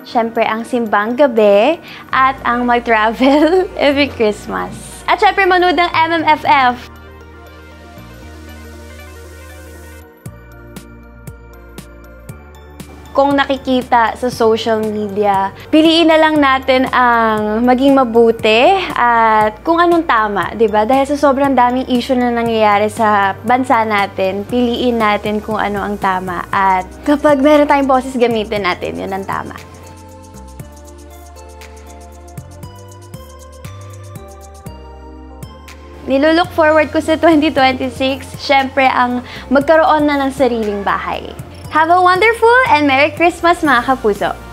syempre ang simbang gabi, at ang mag-travel every Christmas. At syempre manood ng MMFF. Kung nakikita sa social media, piliin na lang natin ang maging mabuti at kung anong tama, 'di ba? Dahil sa sobrang daming issue na nangyayari sa bansa natin, piliin natin kung ano ang tama. At kapag meron tayong boses, gamitin natin 'yun ang tama. Nilulook forward ko sa 2026, syempre ang magkaroon na ng sariling bahay. Have a wonderful and Merry Christmas mga kapuso!